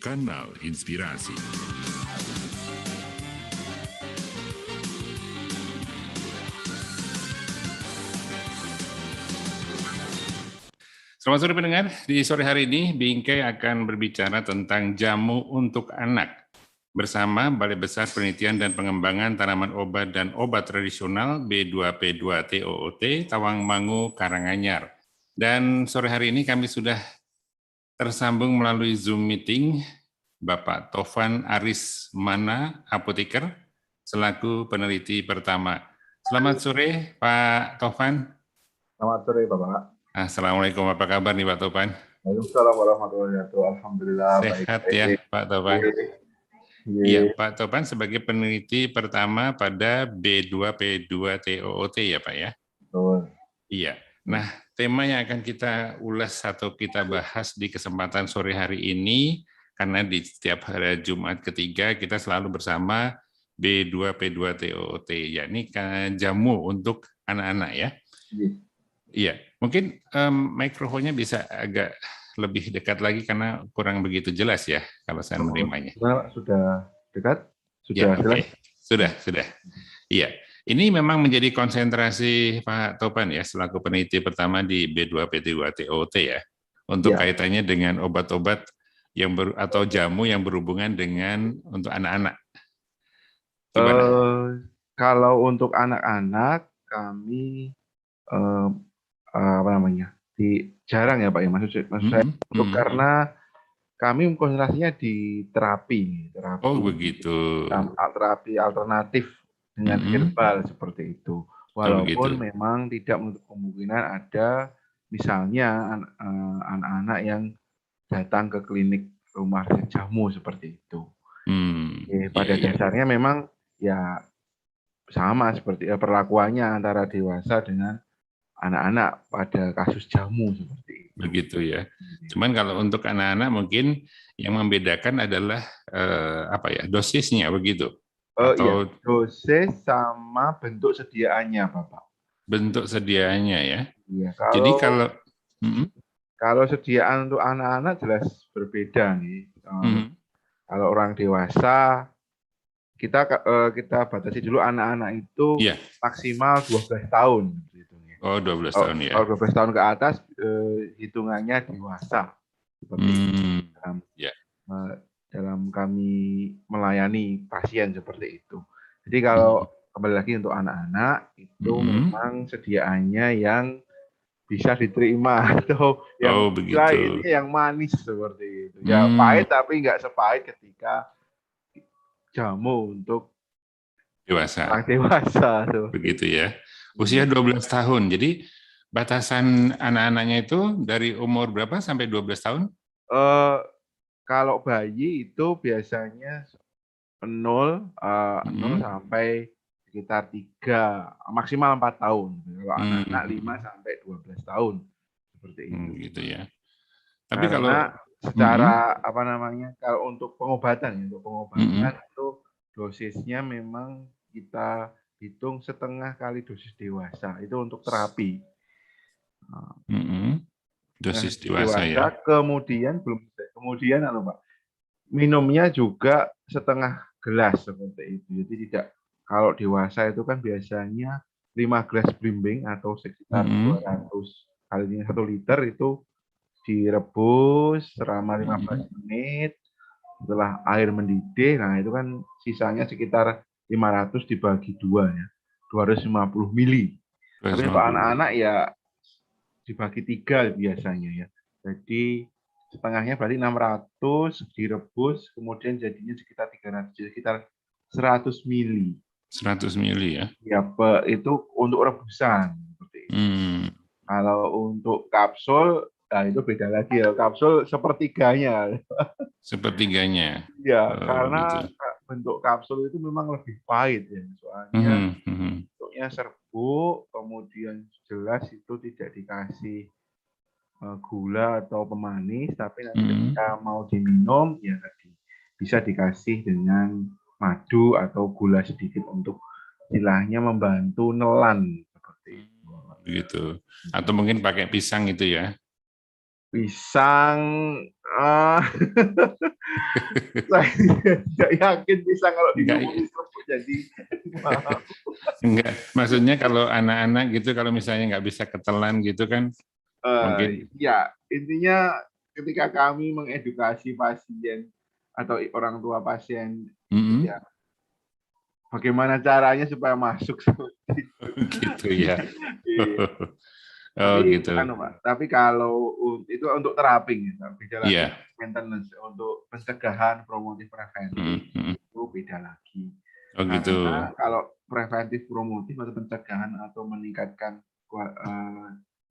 Kanal Inspirasi. Selamat sore pendengar, di sore hari ini Bingkai akan berbicara tentang jamu untuk anak bersama Balai Besar Penelitian dan Pengembangan Tanaman Obat dan Obat Tradisional B2P2TOOT Tawangmangu Karanganyar. Dan sore hari ini kami sudah tersambung melalui Zoom meeting Bapak Tovan Aris Mana, apoteker, selaku peneliti pertama. Selamat sore Pak Tovan. Selamat sore Bapak. Assalamualaikum, apa kabar nih Pak Tovan? Waalaikumsalam warahmatullahi wabarakatuh. Alhamdulillah Sehat baik. Ya Pak Tovan? Iya, Pak Tovan sebagai peneliti pertama pada B2P2TOOT ya Pak ya? Betul. Iya. Nah, tema yang akan kita ulas atau kita bahas di kesempatan sore hari ini, karena di setiap hari Jumat ketiga kita selalu bersama B2P2TOOT, yakni jamu untuk anak-anak ya. Iya, mungkin mikrofonnya bisa agak lebih dekat lagi karena kurang begitu jelas ya kalau saya menerimanya. Sudah dekat? Ya, Sudah jelas? Sudah. Iya, ini memang menjadi konsentrasi Pak Topan ya, selaku peneliti pertama di B2P2TOT ya, untuk kaitannya dengan obat-obat yang atau jamu yang berhubungan dengan untuk anak-anak. Gimana? Kalau untuk anak-anak kami jarang ya Pak ya, maksud saya untuk karena kami konsentrasinya di terapi Oh begitu. terapi alternatif dengan herbal seperti itu. Walaupun memang tidak menutup kemungkinan ada misalnya anak-anak yang datang ke klinik rumah jamu seperti itu. Pada dasarnya memang ya sama seperti perlakuannya antara dewasa dengan anak-anak pada kasus jamu seperti itu. Begitu ya. Cuman kalau untuk anak-anak mungkin yang membedakan adalah dosisnya begitu. Atau dosis sama bentuk sediaannya, Bapak. Bentuk sediaannya ya. Iya, jadi kalau sediaan untuk anak-anak jelas berbeda nih. Kalau orang dewasa kita batasi dulu anak-anak itu maksimal 12 tahun. Oh, 12 tahun ya. Kalau 12 tahun ke atas hitungannya dewasa. Seperti dalam kami melayani pasien seperti itu. Jadi kalau kembali lagi untuk anak-anak itu memang sediaannya yang bisa diterima atau yang ini yang manis seperti itu. Ya pahit tapi nggak sepahit ketika jamu untuk orang dewasa. Begitu ya. Usia 12 tahun. Jadi batasan anak-anaknya itu dari umur berapa sampai 12 tahun? Kalau bayi itu biasanya 0 sampai sekitar 3, maksimal 4 tahun. Kalau anak-anak 5 sampai 12 tahun. Seperti itu. Gitu ya. Tapi karena secara kalau untuk pengobatan itu dosisnya memang kita hitung setengah kali dosis dewasa. Itu untuk terapi. Dosis dewasa ya. Kemudian Pak, minumnya juga setengah gelas seperti itu. Jadi tidak, kalau dewasa itu kan biasanya 5 gelas blimbing atau sekitar 200 kali 1 liter itu direbus selama 15 menit. Setelah air mendidih, nah itu kan sisanya sekitar 500 dibagi 2 ya. 250 mili. Tapi untuk anak-anak ya dibagi 3 biasanya ya. Jadi setengahnya berarti 600 direbus, kemudian jadinya sekitar 300, sekitar 100 mili. 100 mili ya? Ya, itu untuk rebusan. Seperti itu. Kalau untuk kapsul, nah itu beda lagi ya. Kapsul sepertiganya. Sepertiganya? Ya, karena bentuk kapsul itu memang lebih pahit ya. Soalnya bentuknya serbuk, kemudian jelas itu tidak dikasih gula atau pemanis, tapi nanti ketika mau diminum ya bisa dikasih dengan madu atau gula sedikit untuk istilahnya membantu nelan seperti itu. Begitu. Atau mungkin pakai pisang itu ya? Pisang, ah, saya tidak yakin pisang kalau Enggak, digabungin seruput jadi mahal. enggak. Maksudnya kalau anak-anak gitu, kalau misalnya nggak bisa ketelan gitu kan, mungkin. Ya, intinya ketika kami mengedukasi pasien atau orang tua pasien, Mm-mm. ya bagaimana caranya supaya masuk seperti itu. Gitu ya. Iya. Oh Tapi gitu. anu Pak, tapi kalau itu untuk terapi gitu, beda lagi Iya. maintenance untuk pencegahan promotif preventif Mm-mm. itu beda lagi. Oh gitu. Karena kalau preventif promotif atau pencegahan atau meningkatkan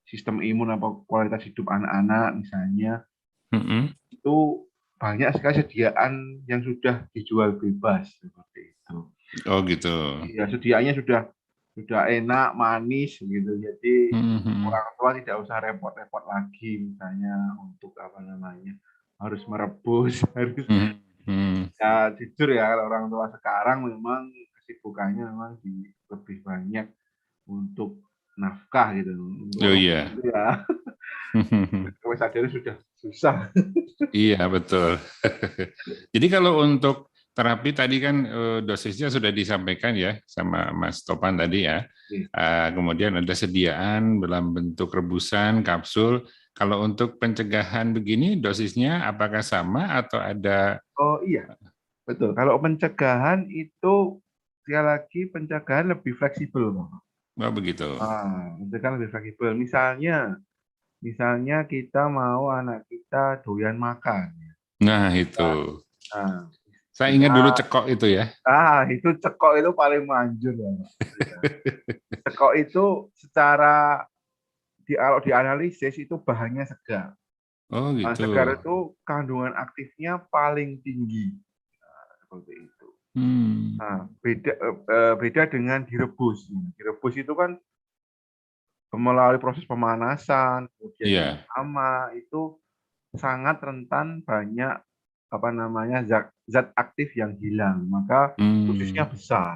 sistem imun atau kualitas hidup anak-anak misalnya Mm-mm. itu banyak sekali sediaan yang sudah dijual bebas seperti itu. Oh gitu. Ya, sediaannya sudah enak, manis gitu. Jadi Mm-mm. orang tua tidak usah repot-repot lagi misalnya untuk apa namanya harus merebus, harus Mm-mm. ya jujur ya kalau orang tua sekarang memang kesibukannya memang lebih banyak untuk nafkah gitu untuk Oh obat iya. itu ya kami sadari sudah susah. Iya, betul. Jadi kalau untuk terapi tadi kan dosisnya sudah disampaikan ya sama Mas Topan tadi ya. Kemudian ada sediaan dalam bentuk rebusan, kapsul. Kalau untuk pencegahan begini dosisnya apakah sama atau ada. Oh iya, betul. Kalau pencegahan itu sekali lagi pencegahan lebih fleksibel, Pak. Oh, begitu? Pencegahan lebih fleksibel. Misalnya kita mau anak kita doyan makan. Nah, itu. Nah, Saya kita ingat dulu cekok itu ya. itu cekok itu paling manjur ya, Pak. Cekok itu secara kalau dianalisis itu bahannya segar. Oh, gitu. Segar itu kandungan aktifnya paling tinggi. Seperti itu. Hmm. Nah, beda dengan direbus. Direbus itu kan melalui proses pemanasan, kemudian yang Iya. lama itu sangat rentan banyak apa namanya zat aktif yang hilang, maka dosisnya Hmm. besar.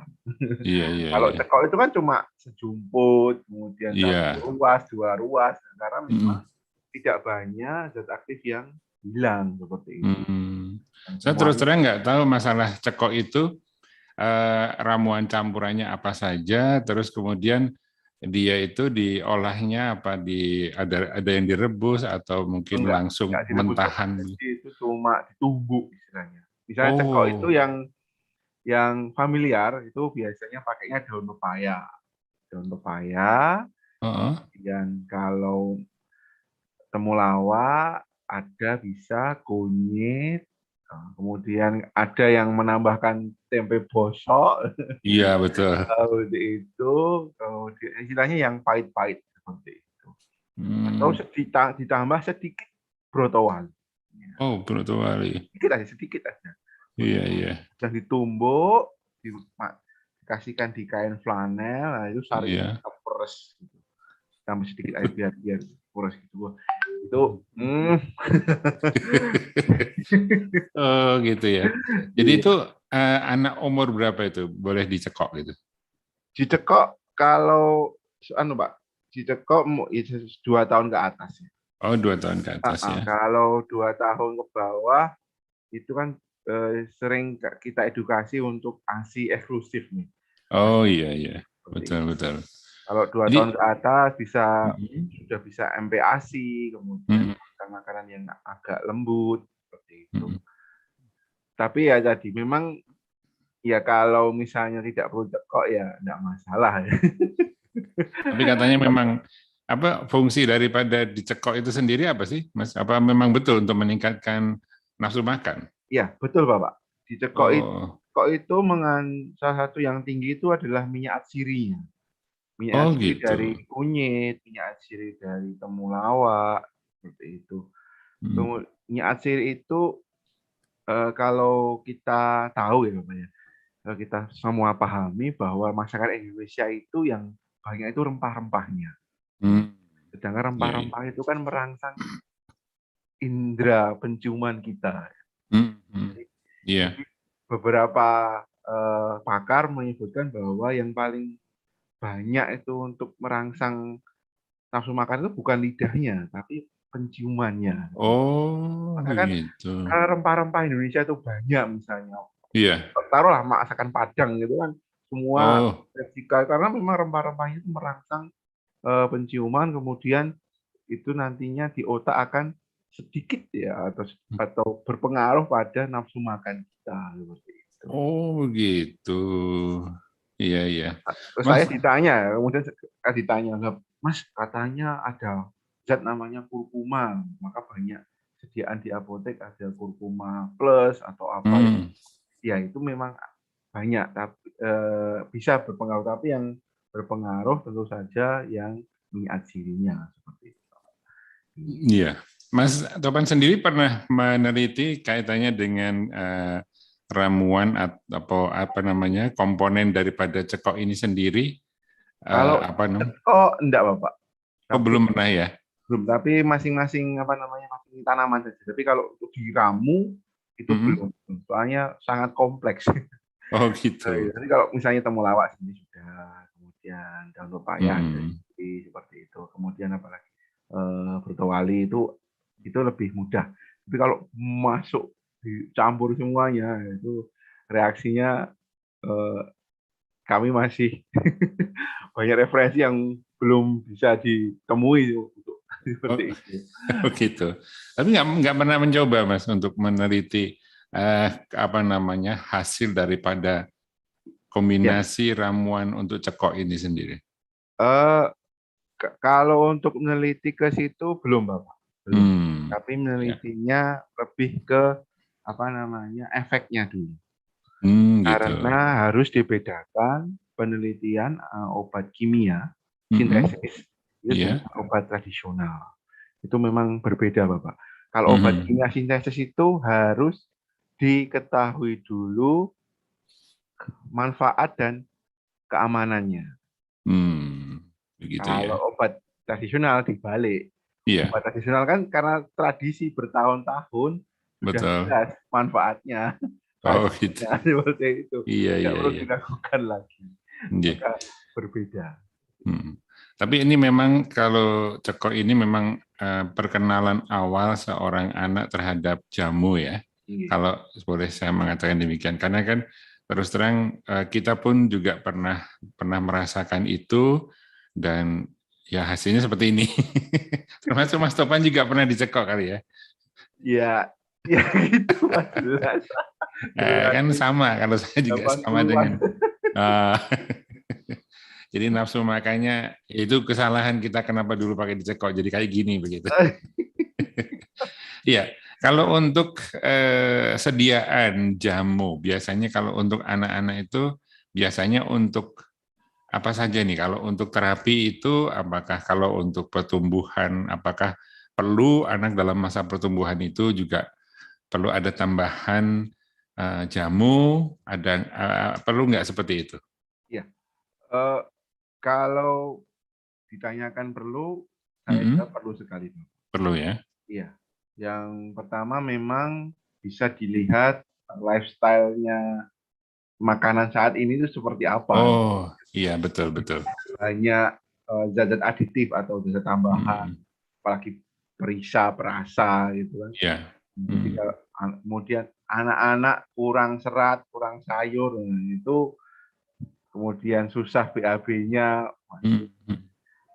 Iya, iya, Kalau iya. cekok itu kan cuma sejumput, kemudian satu Iya. ruas, dua ruas, karena memang Mm-mm. tidak banyak zat aktif yang hilang seperti itu. Hmm. Dan Saya terus semuanya terang nggak tahu masalah cekok itu ramuan campurannya apa saja, terus kemudian dia itu diolahnya apa ada yang direbus atau mungkin enggak langsung direbus Pak. mentahan. Jadi itu cuma ditumbuk istilahnya. Misalnya cekok itu Oh, yang familiar itu biasanya pakainya daun pepaya. Daun pepaya, heeh. kemudian kalau temulawak, ada bisa kunyit, kemudian ada yang menambahkan tempe bosok, Iya betul. seperti itu, kemudian istilahnya yang pahit-pahit seperti itu. Atau Hmm. ditambah sedikit brotowan. Oh, Brotowali. Sedikit aja. Iya iya Dan ditumbuk, dikasihkan di kain flanel, nah itu saringnya iya. kita peres gitu. Tambah sedikit air biar peres gitu. Itu Oh gitu ya. Jadi itu anak umur berapa itu boleh dicekok gitu? dicekok kalau anu Pak, dicekok 2 tahun ke atas ya. Oh 2 tahun ke atas ya. Kalau 2 tahun ke bawah itu kan sering kita edukasi untuk ASI eksklusif nih. Oh ASI iya iya seperti betul itu. betul. Kalau 2 tahun Jadi ke atas mm, sudah bisa MPASI, kemudian mm, makan makanan yang agak lembut seperti itu. mm. Tapi ya tadi memang ya kalau misalnya tidak perlu cekok ya enggak masalah ya. Tapi katanya memang apa fungsi daripada dicekok itu sendiri apa sih, Mas? Apa memang betul untuk meningkatkan nafsu makan? Ya, betul Bapak. Oh, Cekok itu salah satu yang tinggi itu adalah minyak atsirinya. Minyak oh atsiri gitu. dari kunyit, minyak atsiri dari temulawak, seperti itu. Hmm. Minyak atsiri itu kalau kita tahu ya Bapak ya, kalau kita semua pahami bahwa masyarakat Indonesia itu yang banyak itu rempah-rempahnya. Hmm. Sedangkan Iya, iya. rempah-rempah itu kan merangsang indera penciuman kita. Hmm, hmm. Iya. Jadi beberapa pakar menyebutkan bahwa yang paling banyak itu untuk merangsang nafsu makan itu bukan lidahnya, tapi penciumannya. Oh, Maka kan begitu. karena rempah-rempah Indonesia itu banyak, misalnya Iya. taruhlah masakan Padang gitu kan, semua Oh, vertikal karena memang rempah-rempahnya itu merangsang penciuman, kemudian itu nantinya di otak akan sedikit ya atau berpengaruh pada nafsu makan kita seperti itu. oh begitu. Iya, iya. Terus Mas, saya ditanya, kemudian saya ditanya, Mas katanya ada zat namanya kurkuma, maka banyak sediaan di apotek ada kurkuma plus atau apa itu. hmm, Ya itu memang banyak, tapi bisa berpengaruh, tapi yang berpengaruh tentu saja yang minyak seperti itu. iya. Mas Topan sendiri pernah meneliti kaitannya dengan ramuan atau apa namanya komponen daripada cekok ini sendiri? Kalau Apa namanya? enggak Bapak, Oh, tapi belum pernah ya? belum, tapi masing-masing apa namanya masing tanaman saja. Tapi kalau untuk diramu itu Mm-mm. belum, soalnya sangat kompleks. Oh gitu. Jadi kalau misalnya temulawak sendiri sudah, kemudian daun pepaya Mm-mm. seperti itu, kemudian apalagi bertawali itu lebih mudah. Tapi kalau masuk dicampur semuanya itu reaksinya eh, kami masih banyak referensi yang belum bisa ditemui untuk Oh, seperti itu. oh gitu. Tapi nggak pernah mencoba Mas untuk meneliti apa namanya hasil daripada Ya, kombinasi ramuan untuk cekok ini sendiri. eh, kalau untuk meneliti ke situ belum Bapak, belum. Hmm, Tapi ya. menelitinya lebih ke apa namanya efeknya dulu. Gitu. Karena harus dibedakan penelitian obat kimia Mm-mm. sintesis itu dengan Iya. obat tradisional. Itu memang berbeda, Bapak. Kalau obat Mhm. kimia sintesis itu harus diketahui dulu manfaat dan keamanannya. Hmm, begitu ya. Kalau obat tradisional dibalik. Iya, Obat tradisional kan karena tradisi bertahun-tahun sudah betul. jelas manfaatnya, Oh gitu. khasiatnya seperti itu. Iya, Tidak iya, perlu iya. diragukan lagi. Iya. Maka berbeda. Hmm. Tapi ini memang kalau cekok ini memang perkenalan awal seorang anak terhadap jamu ya. Iya. Kalau boleh saya mengatakan demikian, karena kan terus terang kita pun juga pernah pernah merasakan itu dan ya hasilnya seperti ini. Termasuk Mas Topan juga pernah dicekok kali ya. Ya, ya itu Mas, jelas. Kan Generasi sama kalau saya juga sama 80-an. dengan eh, jadi nafsu makanya itu kesalahan kita kenapa dulu pakai dicekok jadi kayak gini begitu. Iya, kalau untuk sediaan jamu biasanya kalau untuk anak-anak itu biasanya untuk apa saja nih? Kalau untuk terapi itu apakah kalau untuk pertumbuhan apakah perlu anak dalam masa pertumbuhan itu juga perlu ada tambahan jamu, ada perlu nggak seperti itu? Ya, eh, kalau ditanyakan perlu, saya Mm-mm. kira perlu sekali. Perlu ya? Iya. Yang pertama memang bisa dilihat lifestyle-nya makanan saat ini itu seperti apa. Oh, iya betul betul. Banyak zat-zat aditif atau zat tambahan, Mm-mm. apalagi perisa, perasa gitu kan. Iya. Jadi Mm. kalau kemudian anak-anak kurang serat, kurang sayur, itu kemudian susah BAB-nya, Mm. Mm.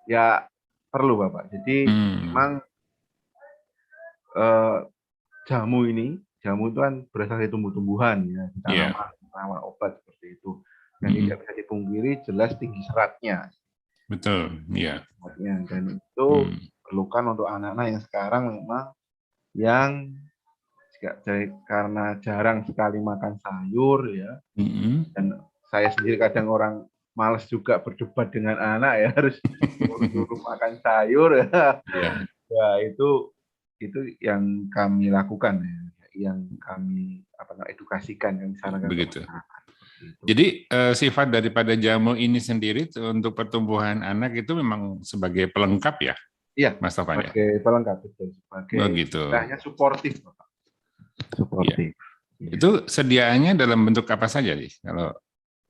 ya perlu Bapak. Jadi Mm. memang eh, jamu itu kan berasal dari tumbuh-tumbuhan ya, Iya. tanaman, tanaman obat seperti itu. Dan tidak Mm. bisa dipungkiri jelas tinggi seratnya, Betul. Iya. dan itu Mm. perlukan untuk anak-anak yang sekarang memang yang karena jarang sekali makan sayur ya, Mm. dan saya sendiri kadang orang males juga berdebat dengan anak ya, harus suruh makan sayur ya. Iya. Ya itu yang kami lakukan ya, yang kami edukasikan, kami sarankan ke Begitu. masyarakat seperti itu. Jadi sifat daripada jamu ini sendiri untuk pertumbuhan anak itu memang sebagai pelengkap ya, Iya, Mas Topan ya? sebagai pelengkap itu, sebagai Begitu. istilahnya suportif, Bapak. Iya. Suportif. Itu Iya. sediaannya dalam bentuk apa saja nih? Kalau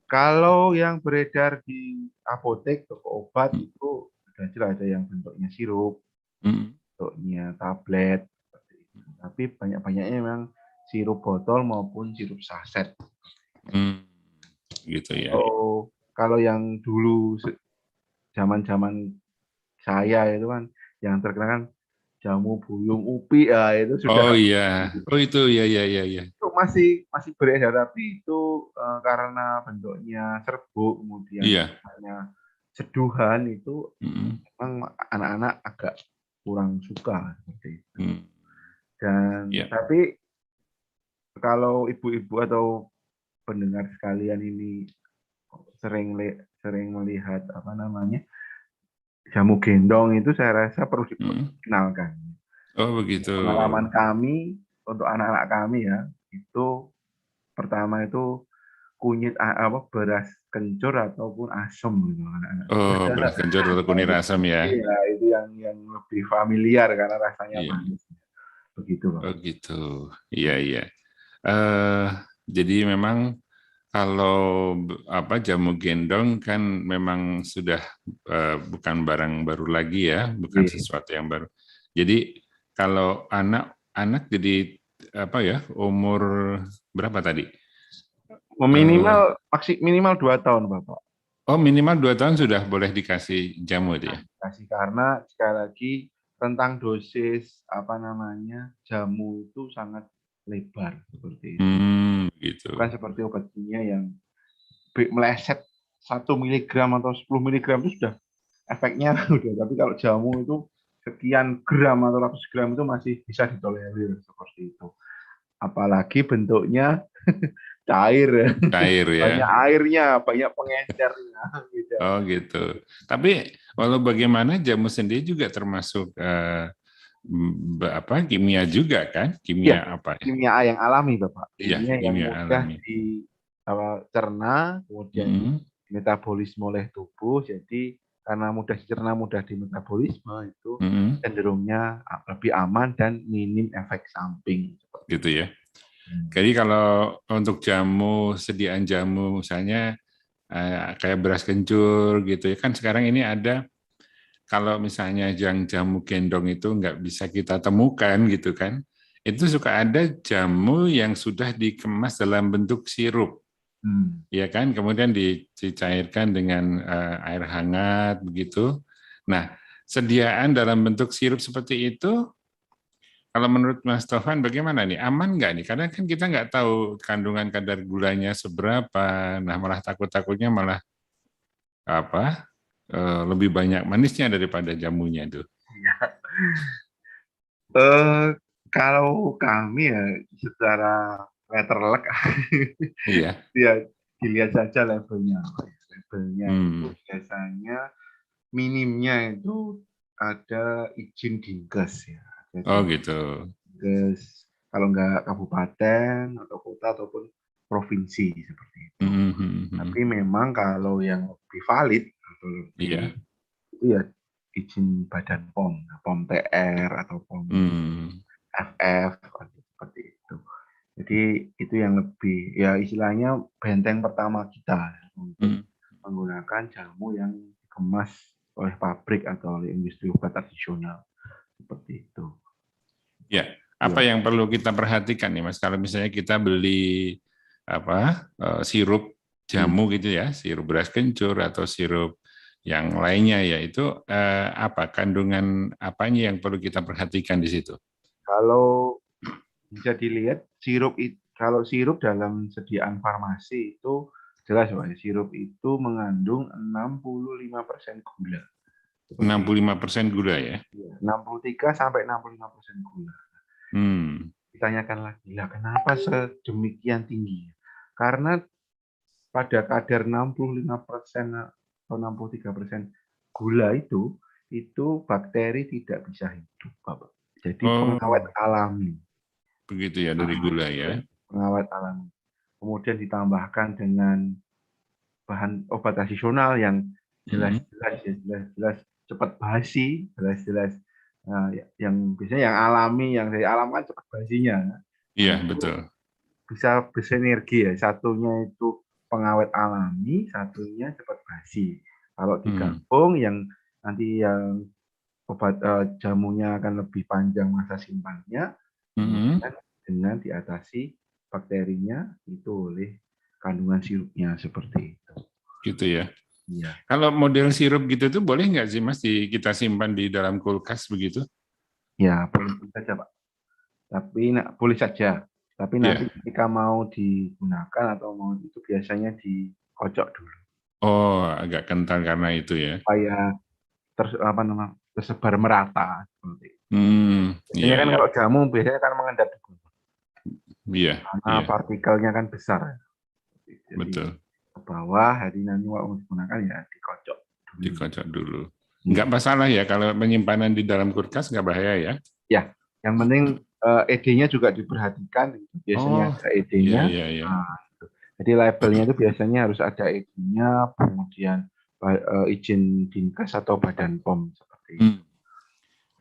Kalau yang beredar di apotek, toko obat itu ada jelas, ada yang bentuknya sirup, mm, bentuknya tablet, seperti itu. Tapi banyak-banyaknya memang sirup botol maupun sirup saset. Gitu ya. Kalau yang dulu zaman-zaman saya itu kan yang terkenal kan jamu buyung upi, ya itu sudah Oh iya, oh itu ya ya ya ya. itu masih beredar, tapi itu karena bentuknya serbuk, kemudian Iya. hanya seduhan, itu Mm, memang anak-anak agak kurang suka seperti itu. mm, Dan ya. tapi kalau ibu-ibu atau pendengar sekalian ini sering melihat apa namanya jamu gendong, itu saya rasa perlu Mm. dikenalkan. Oh begitu. Pengalaman kami untuk anak-anak kami ya, itu pertama itu kunyit beras kencur ataupun asem gitu anak-anak. Oh beras kencur atau kunir asam ya. Iya, itu yang lebih familiar karena rasanya Iya. manis. Begitu, Pak. Oh gitu. Iya iya. eh jadi memang kalau apa jamu gendong kan memang sudah bukan barang baru lagi ya, bukan Iya. sesuatu yang baru. Jadi kalau anak-anak jadi apa ya umur berapa tadi? Eh, Minimal 2 tahun, Bapak. oh minimal 2 tahun sudah boleh dikasih jamu itu ya. Kasih, karena sekali lagi tentang dosis apa namanya jamu itu sangat lebar seperti itu. Gitu. Bukan seperti obat kimia yang meleset 1 miligram atau 10 miligram itu sudah efeknya udah. Tapi kalau jamu itu sekian gram atau ratus gram itu masih bisa ditolerir seperti itu. Apalagi bentuknya cair ya. Cair ya. Banyak airnya, banyak pengencernya. Gitu. Oh gitu. Tapi walau bagaimana jamu sendiri juga termasuk apa kimia juga kan? Iya, Kimia apa ya? kimia yang alami, Bapak. Iya, Kimia yang kimia mudah alami. dicerna, kemudian Mm, metabolisme oleh tubuh. Jadi karena mudah dicerna, mudah dimetabolisme, itu mm, cenderungnya lebih aman dan minim efek samping. gitu ya. Jadi kalau untuk jamu, sediaan jamu misalnya kayak beras kencur gitu ya, kan sekarang ini ada kalau misalnya yang jamu gendong itu nggak bisa kita temukan gitu kan, itu suka ada jamu yang sudah dikemas dalam bentuk sirup. Hmm. Ya kan, kemudian dicairkan dengan air hangat begitu. Nah, sediaan dalam bentuk sirup seperti itu, kalau menurut Mas Tovan bagaimana nih? Aman nggak nih? Karena kan kita nggak tahu kandungan kadar gulanya seberapa. Nah, malah takut-takutnya malah apa? Lebih banyak manisnya daripada jamunya itu. Eh, Kalau kami ya secara letterlek Iya. ya dilihat saja labelnya. Labelnya itu Hmm. biasanya minimnya itu ada izin Dinkes ya. Oh Jadi gitu. Dinkes kalau nggak kabupaten atau kota ataupun provinsi seperti itu. Hmm, hmm, hmm. Tapi memang kalau yang lebih valid atau lebih Iya. itu ya izin Badan POM, POM TR atau POM Hmm. FF seperti itu. Jadi itu yang lebih ya istilahnya benteng pertama kita untuk Hmm. menggunakan jamu yang dikemas oleh pabrik atau oleh industri obat tradisional seperti itu. Ya, apa Ya, yang perlu kita perhatikan nih Mas? Kalau misalnya kita beli apa sirup hmm. jamu gitu ya, sirup beras kencur atau sirup yang lainnya ya itu apa kandungan apanya yang perlu kita perhatikan di situ? Kalau bisa dilihat kalau sirup dalam sediaan farmasi itu jelas Pak, sirup itu mengandung 65% gula. Seperti 65% gula ya. 63 sampai 65% gula. Hmm. Ditanyakan lagi, lah kenapa sedemikian tinggi? Karena pada kadar 65% atau 63% gula itu bakteri tidak bisa hidup, Bapak. Jadi pengawet Oh, alami. begitu ya dari gula ya. Pengawet alami. Kemudian ditambahkan dengan bahan obat tradisional yang Hmm. jelas-jelas cepat basi, jelas-jelas yang biasanya yang alami, yang dari alam kan cepat basinya. Nah, Iya, itu betul. bisa bersinergi ya. Satunya itu pengawet alami, satunya cepat basi. Kalau Hmm. digabung yang nanti yang jamunya akan lebih panjang masa simpannya, kemudian dengan diatasi bakterinya itu oleh kandungan sirupnya seperti itu. Gitu ya. Iya. Kalau model sirup gitu tuh boleh nggak sih Mas kita simpan di dalam kulkas begitu? Ya, boleh saja Pak. Tapi boleh saja. Tapi nanti Ya. ketika mau digunakan atau mau itu biasanya dikocok dulu Oh, agak kental karena itu ya. supaya tersebar merata seperti itu. Iya, Biasanya kan iya, kalau jamu biasanya kan mengendap di bawah, iya, karena iya, partikelnya kan besar. Jadi betul. ke bawah, jadi nanti mau digunakan ya dikocok dulu. Dikocok dulu. Nggak Iya. masalah ya kalau penyimpanan di dalam kulkas nggak bahaya ya? Ya, yang penting ED-nya juga diperhatikan. Biasanya Oh, ada iya, ED-nya. iya, iya. Nah, jadi labelnya itu biasanya harus ada izin-nya, kemudian izin Dinkes atau Badan POM seperti itu.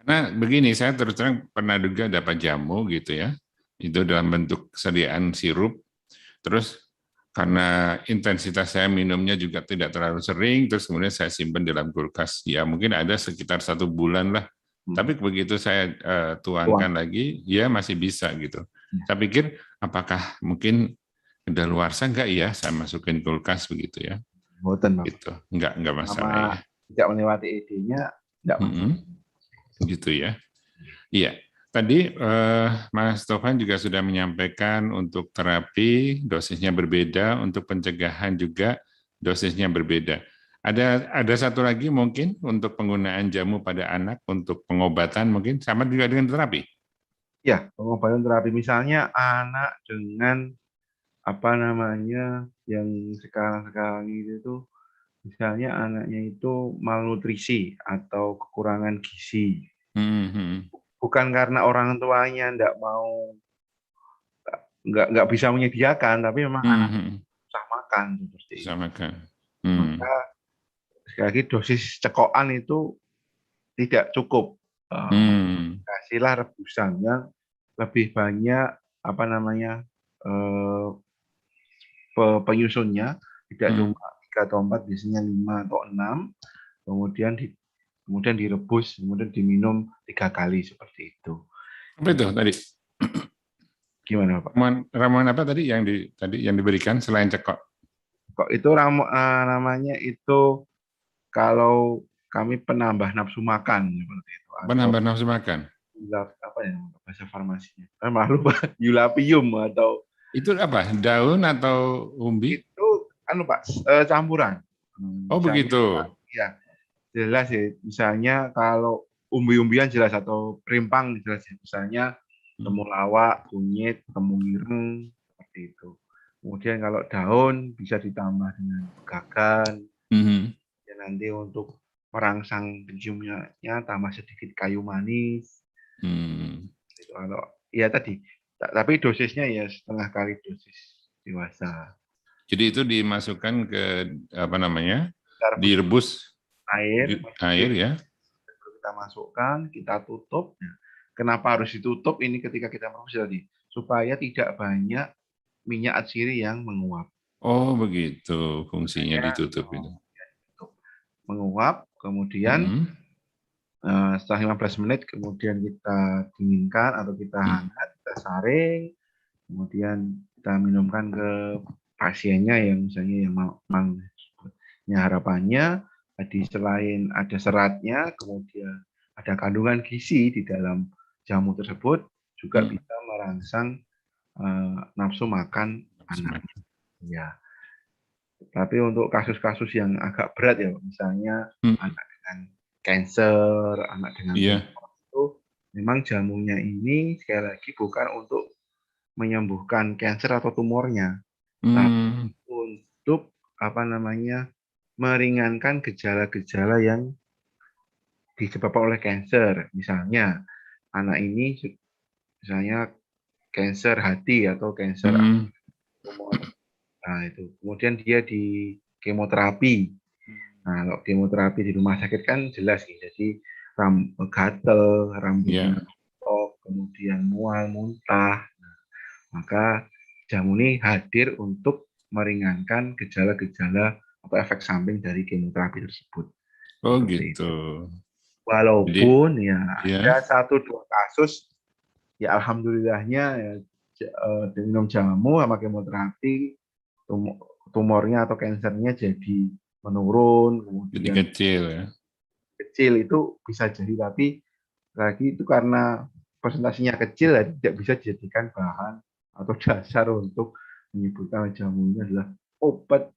Karena begini, saya terus terang pernah juga dapat jamu gitu ya, itu dalam bentuk sediaan sirup, terus karena intensitas saya minumnya juga tidak terlalu sering, terus kemudian saya simpan dalam kulkas, ya mungkin ada sekitar 1 bulan lah, tapi begitu saya tuangkan lagi, ya masih bisa gitu. Saya pikir apakah mungkin kedaluarsa enggak ya, saya masukin kulkas begitu ya, Boten, Bapak. gitu, enggak masalah Sama ya. tidak melewati ED-nya, tidak masalah. Gitu ya. Iya, tadi Mas Tovan juga sudah menyampaikan untuk terapi dosisnya berbeda, untuk pencegahan juga dosisnya berbeda. Ada satu lagi mungkin untuk penggunaan jamu pada anak untuk pengobatan mungkin sama juga dengan terapi. Ya, pengobatan terapi misalnya anak dengan apa namanya yang sekarang-sekarang itu tuh misalnya anaknya itu malnutrisi atau kekurangan gizi. Bukan karena orang tuanya nggak bisa menyediakan, tapi memang anak susah makan seperti itu. Samakan. Maka sekali lagi dosis cekokan itu tidak cukup. Kasihlah rebusan yang lebih banyak apa namanya penyusunnya, tidak cuma 3 atau 4, biasanya 5 atau 6, kemudian direbus, kemudian diminum 3 kali seperti itu. Apa itu tadi? Gimana Pak? Ramuan apa tadi yang diberikan selain cekok? Kok itu namanya itu kalau kami penambah nafsu makan seperti itu atau Penambah nafsu makan. apa ya bahasa farmasinya? Malu Pak, Eulapium atau Itu apa? Daun atau umbi? itu Pak campuran. Oh Misalnya begitu. ya jelas ya, misalnya kalau umbi-umbian jelas atau rimpang jelas ya. Misalnya temulawak, kunyit, temung ireng seperti itu. Kemudian kalau daun bisa ditambah dengan pegagan. Ya, nanti untuk merangsang penciumnya tambah sedikit kayu manis. Itu kalau ya tadi, tapi dosisnya ya setengah kali dosis dewasa. Jadi itu dimasukkan ke apa namanya? Kita rebus Direbus air, air ya. kita masukkan, kita tutup. Nah, kenapa harus ditutup ini ketika kita merebus tadi? Supaya tidak banyak minyak atsiri yang menguap. Oh begitu fungsinya ditutup itu. Menguap, kemudian setelah 15 menit kemudian kita dinginkan atau kita hangat, kita saring, kemudian kita minumkan ke pasiennya yang misalnya yang memang harapannya tadi selain ada seratnya, kemudian ada kandungan gizi di dalam jamu tersebut juga bisa merangsang nafsu makan anak. Ya. Tapi untuk kasus-kasus yang agak berat ya, misalnya anak dengan cancer, anak dengan tumor itu, memang jamunya ini sekali lagi bukan untuk menyembuhkan cancer atau tumornya, tapi untuk apa namanya meringankan gejala-gejala yang disebabkan oleh cancer. Misalnya anak ini misalnya cancer hati atau cancer tumor. Nah itu kemudian dia di kemoterapi. Nah kalau kemoterapi di rumah sakit kan jelas sih. Jadi gatel, rambutnya rontok, kemudian mual, muntah. Nah, maka jamu ini hadir untuk meringankan gejala-gejala atau efek samping dari kemoterapi tersebut. Oh Seperti gitu. itu. Jadi, Walaupun ya ya, ada 1-2 kasus, ya alhamdulillahnya ya, minum jamu sama kemoterapi, tumornya atau kansernya jadi menurun, jadi kemudian kecil ya. kecil itu bisa jadi, tapi lagi itu karena presentasinya kecil ya tidak bisa dijadikan bahan atau dasar untuk menyebutkan jamu ini adalah obat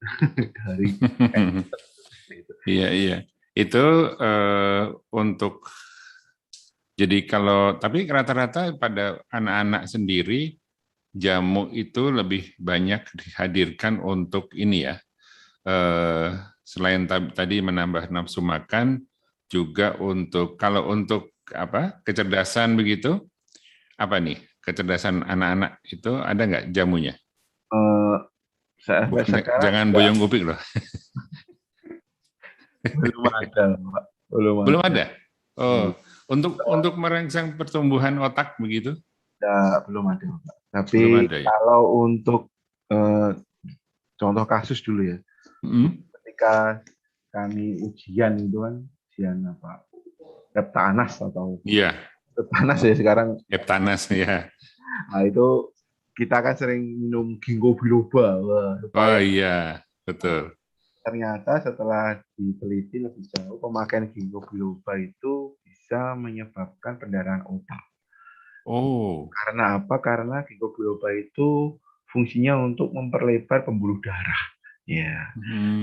dari kanker. Itu. Iya, iya. Itu untuk jadi kalau tapi rata-rata pada anak-anak sendiri jamu itu lebih banyak dihadirkan untuk ini ya. Eh, selain tadi menambah nafsu makan, juga untuk kalau untuk apa kecerdasan begitu, apa nih kecerdasan anak-anak itu ada nggak jamunya? Eh, Sampai Bukan sekarang jangan juga boyong upik loh. belum ada, Pak. Belum Belum ada. ada. Oh, untuk merangsang pertumbuhan otak begitu? Belum ada, Pak. Tapi Belum ada ya. kalau untuk eh, contoh kasus dulu ya, Hmm? ketika kami ujian itu kan ujian apa? Heptanas atau Iya, Heptanas ya sekarang. Heptanas ya. Nah, itu kita kan sering minum ginkgo biloba, wah, Oh supaya iya, nah, betul. ternyata setelah diteliti lebih jauh pemakaian ginkgo biloba itu bisa menyebabkan pendarahan otak. Oh, Karena apa? Karena ginkgo biloba itu fungsinya untuk memperlebar pembuluh darah. Ya,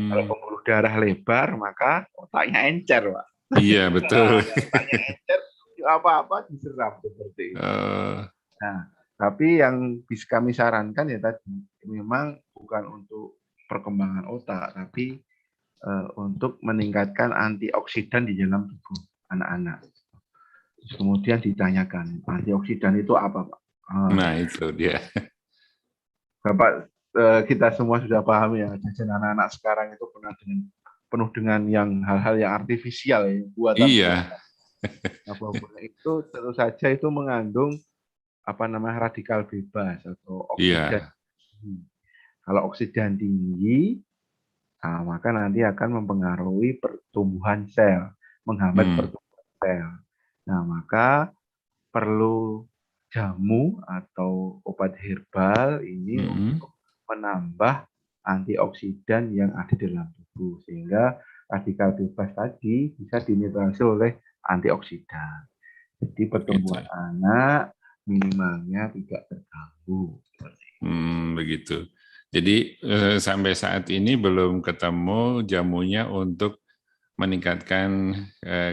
kalau hmm, pembuluh darah lebar, maka otaknya encer, Pak. iya betul. Nah, kalau otaknya encer, apa-apa diserap seperti itu. Eh, Nah, tapi yang bisa kami sarankan ya tadi, memang bukan untuk perkembangan otak, tapi untuk meningkatkan antioksidan di dalam tubuh anak-anak. Kemudian ditanyakan, antioksidan itu apa, Pak? nah itu dia. Bapak, kita semua sudah paham ya, jajan anak-anak sekarang itu penuh dengan yang hal-hal yang artifisial ya, Iya, buatan-buatan. Nah, buah-buah itu tentu saja itu mengandung apa namanya radikal bebas atau oksidan. iya, Kalau oksidan tinggi, nah, maka nanti akan mempengaruhi pertumbuhan sel, menghambat hmm, pertumbuhan sel. Nah, maka perlu jamu atau obat herbal ini hmm, untuk menambah antioksidan yang ada di dalam tubuh sehingga radikal bebas tadi bisa dinetralisir oleh antioksidan. Jadi gitu. pertumbuhan anak minimalnya tidak terganggu. Begitu. Jadi sampai saat ini belum ketemu jamunya untuk meningkatkan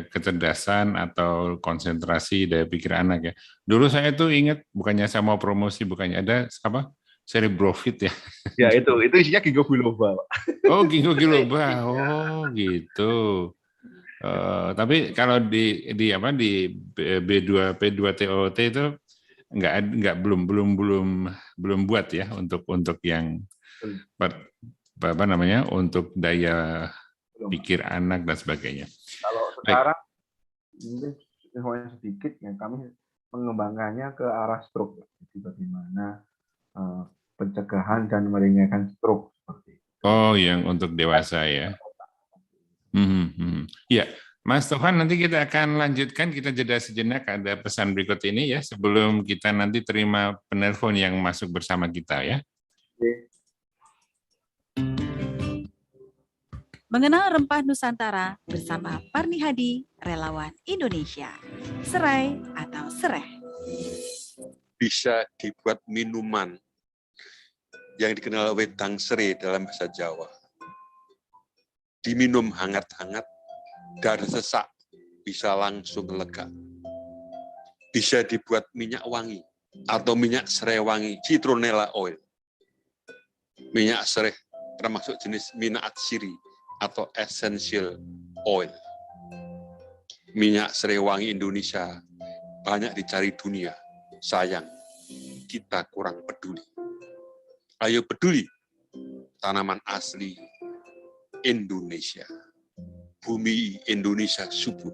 kecerdasan atau konsentrasi daya pikir anak ya. Dulu saya tuh ingat, bukannya saya mau promosi, bukannya ada apa Cerebrofit ya. Ya itu isinya ginkgo biloba, Pak. Oh, ginkgo biloba. Oh, gitu. Tapi kalau di apa di B2 P2TOT itu nggak belum buat ya untuk yang apa namanya untuk daya Belum, Pak. pikir anak dan sebagainya. Kalau Baik. sekarang mungkin hanya sedikit yang kami mengembangkannya ke arah stroke. Jadi bagaimana eh, pencegahan dan meringankan stroke seperti itu. Oh, yang untuk dewasa ya. Ya, Mas Tovan, nanti kita akan lanjutkan, kita jeda sejenak, ada pesan berikut ini ya, sebelum kita nanti terima penelpon yang masuk bersama kita ya. Oke. Mengenal rempah Nusantara bersama Parni Hadi, relawan Indonesia. Serai atau sereh? Bisa dibuat minuman yang dikenal wedang serai dalam bahasa Jawa. Diminum hangat-hangat, dada sesak bisa langsung lega. Bisa dibuat minyak wangi atau minyak serai wangi, citronella oil. Minyak serai termasuk jenis minyak atsiri atau essential oil. Minyak serai wangi Indonesia banyak dicari dunia. Sayang, kita kurang peduli. Ayo peduli, tanaman asli Indonesia. Bumi Indonesia subur.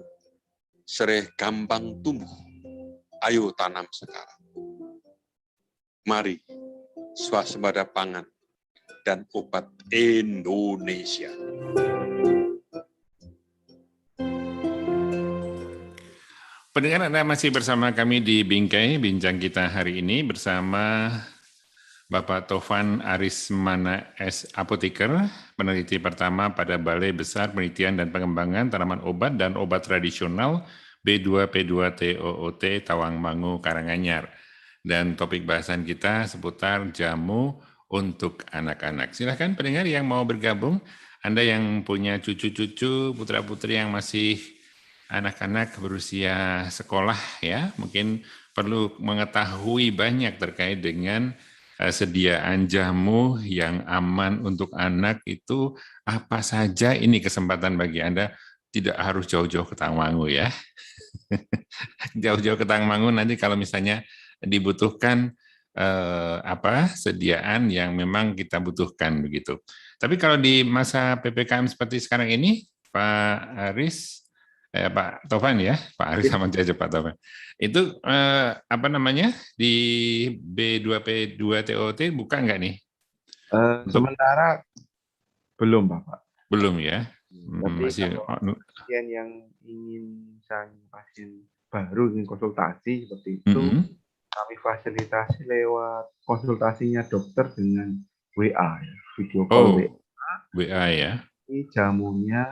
Serai gampang tumbuh. Ayo tanam sekarang. Mari, swasembada pangan dan obat Indonesia. Pendengar, Anda masih bersama kami di Bingkai, bincang kita hari ini bersama Bapak Tovan Arismana S. Apoteker, peneliti pertama pada Balai Besar Penelitian dan Pengembangan Tanaman Obat dan Obat Tradisional B2P2TOOT Tawangmangu, Karanganyar. Dan topik bahasan kita seputar jamu untuk anak-anak. Silakan pendengar yang mau bergabung, Anda yang punya cucu-cucu, putra-putri yang masih anak-anak berusia sekolah ya, mungkin perlu mengetahui banyak terkait dengan sediaan jamu yang aman untuk anak itu apa saja. Ini kesempatan bagi Anda, tidak harus jauh-jauh ke Tawangmangu ya. Jauh-jauh ke Tawangmangu nanti kalau misalnya dibutuhkan sediaan yang memang kita butuhkan begitu. Tapi kalau di masa PPKM seperti sekarang ini, Pak Aris, Pak Tovan ya, Pak Aris sama aja Pak Tovan. Itu di B2P2TOT buka nggak nih? Sementara belum, Bapak. Belum ya? Tapi Masih. kalau pasien yang ingin misalnya pasien baru ingin konsultasi seperti itu, kami fasilitasi lewat konsultasinya dokter dengan WA, video call WA ya. Ini jamunya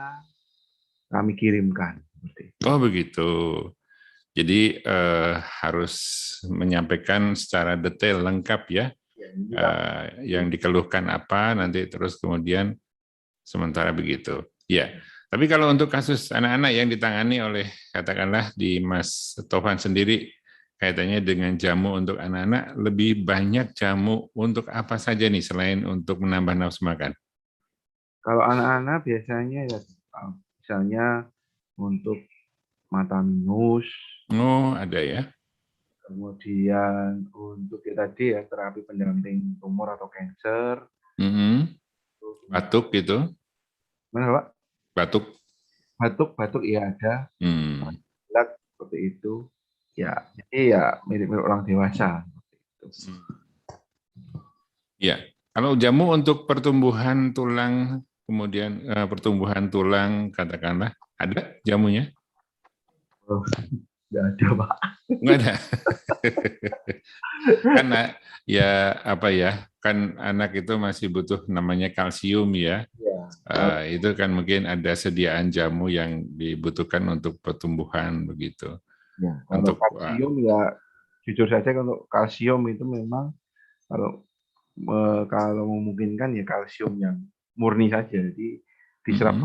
kami kirimkan. Oh begitu. Jadi harus menyampaikan secara detail lengkap ya, yang dikeluhkan apa, nanti terus kemudian sementara begitu. Ya, tapi kalau untuk kasus anak-anak yang ditangani oleh katakanlah di Mas Tovan sendiri, kaitannya dengan jamu untuk anak-anak, lebih banyak jamu untuk apa saja nih selain untuk menambah nafsu makan? Kalau anak-anak biasanya ya misalnya untuk mata minus. Oh, ada ya. Kemudian untuk tadi ya terapi pendamping tumor atau kanker. Batuk gitu. Mana, Pak? Batuk ya ada. Seperti itu. Ya, jadi ya mirip-mirip orang dewasa. Ya, kalau jamu untuk pertumbuhan tulang, kemudian pertumbuhan tulang katakanlah, ada jamunya? Oh, nggak ada, Pak. Nggak ada. Kan kan anak itu masih butuh namanya kalsium ya. Itu kan mungkin ada sediaan jamu yang dibutuhkan untuk pertumbuhan begitu. Ya, untuk kalsium ya jujur saja untuk kalsium itu memang kalau memungkinkan ya kalsium yang murni saja, jadi diserap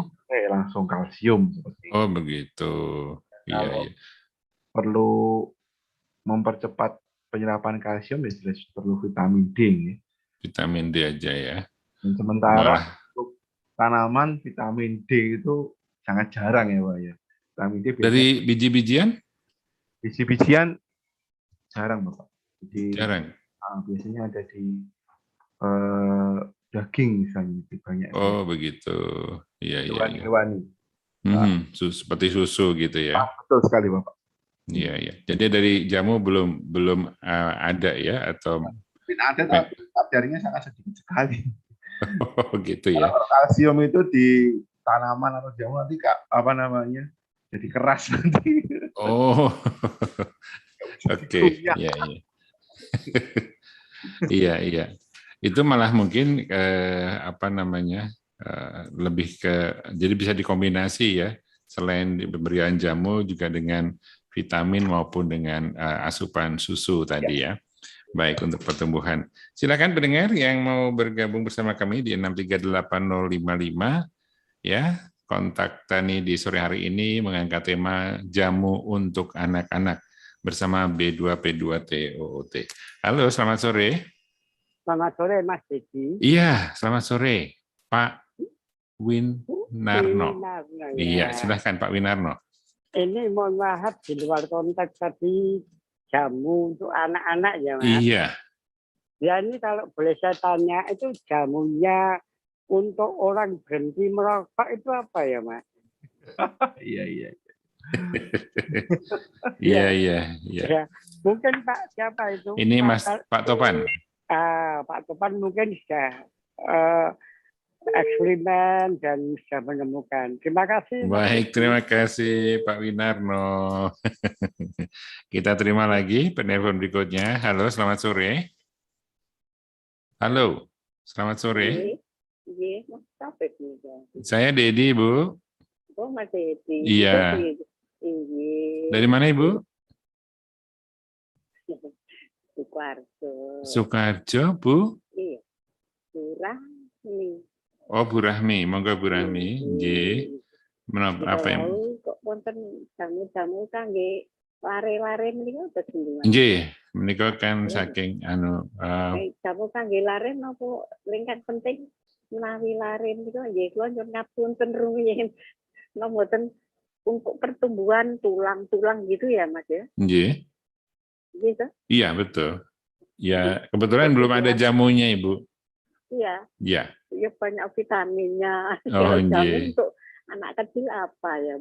langsung kalsium seperti itu. Oh begitu. Iya. Perlu mempercepat penyerapan kalsium ya jelas perlu vitamin D ya. Vitamin D aja ya. Dan sementara untuk tanaman vitamin D itu sangat jarang ya, Pak ya. Vitamin D dari biji-bijian? Biji-bijian jarang, Bapak. Jadi jarang. Biasanya ada di daging misalnya banyak. Oh begitu. Iya. Hewani. Seperti susu gitu ya. Betul sekali, Bapak. Iya. Jadi dari jamu belum ada ya atau? Ada tapi jaringnya sangat sedikit sekali. Oh gitu ya. Kalau kalsium itu di tanaman atau jamu nanti jadi keras nanti. Oh, oke. Iya. Itu malah mungkin lebih ke, jadi bisa dikombinasi ya, selain pemberian jamu juga dengan vitamin maupun dengan asupan susu tadi ya. Baik untuk pertumbuhan. Silakan pendengar yang mau bergabung bersama kami di 6380555 ya, kontak Tani di sore hari ini mengangkat tema jamu untuk anak-anak bersama B2P2TOOT. Halo, selamat sore. Selamat sore, Mas Dedi. Iya, selamat sore, Pak Winarno. Iya, silahkan Pak Winarno. Ini mohon maaf di luar konteks tadi jamu untuk anak-anak ya, Mas? Iya. Ya ini kalau boleh saya tanya, itu jamunya untuk orang berhenti merokok itu apa ya, Mas? Iya. Iya. Mungkin Pak siapa itu? Ini Mas Pak Tovan. Pak Tovan mungkin sudah eksperimen dan sudah menemukan. Terima kasih. Baik, terima kasih Pak Winarno. Kita terima lagi penelpon berikutnya. Halo, selamat sore. Halo, selamat sore. Iya, Mas Taufik nih. Saya Dedi, Bu. Oh, Mas Edi. Iya. Iya. Dari mana, Ibu? Sukoharjo. Sukoharjo, Bu? Iya. Surah nih. Oh, Bu Rahmi. Monggo Bu Rahmi. Nggih. Menapa apa yang? Kok wonten jamu-jamu kangge lare-lare menika boten Mas? Nggih, menika kan saking Jamu kangge lare napa lingkang penting menawi lare menika nggih kula nyuwun ngapunten rumiyin. Napa boten untuk pertumbuhan tulang-tulang gitu ya, Mas ya? nggih. Gitu. Iya, betul. Ya, kebetulan belum ada jamunya, Ibu. Iya. Iya. Ya banyak vitaminnya. Oh, Jamu nggih. untuk anak kecil apa ya?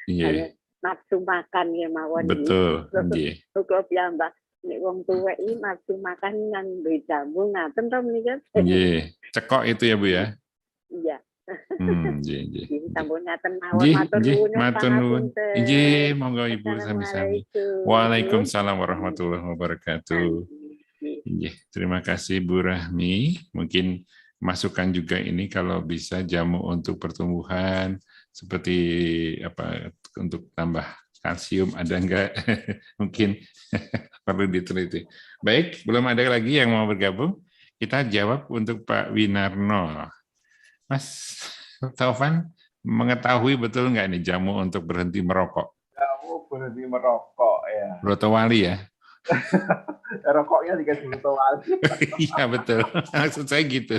Iya, Kayak nafsu makan ya mawon. betul. Nggih. Kok piyambak nek wong tuwek iki nafsu makan nang duwe jamu ngaten to menika. Nggih. Cekok itu ya, Bu ya? Iya. Nggih, nggih. Sampun ngaten mawon Nggih, matur nggih, nuwun. matur nuwun. pangapunten. Nggih, monggo Ibu sami-sami. Assalamualaikum. Waalaikumsalam warahmatullahi wabarakatuh. Nggih, terima kasih Bu Rahmi. Mungkin masukan juga ini kalau bisa jamu untuk pertumbuhan seperti apa untuk tambah kalsium ada enggak? Mungkin perlu diteliti. Baik, belum ada lagi yang mau bergabung. Kita jawab untuk Pak Winarno. Mas Taufan, mengetahui betul nggak nih jamu untuk berhenti merokok? Kamu berhenti merokok ya. Brotowali ya? Rokoknya dikasih brotowali. Iya betul, maksud saya gitu.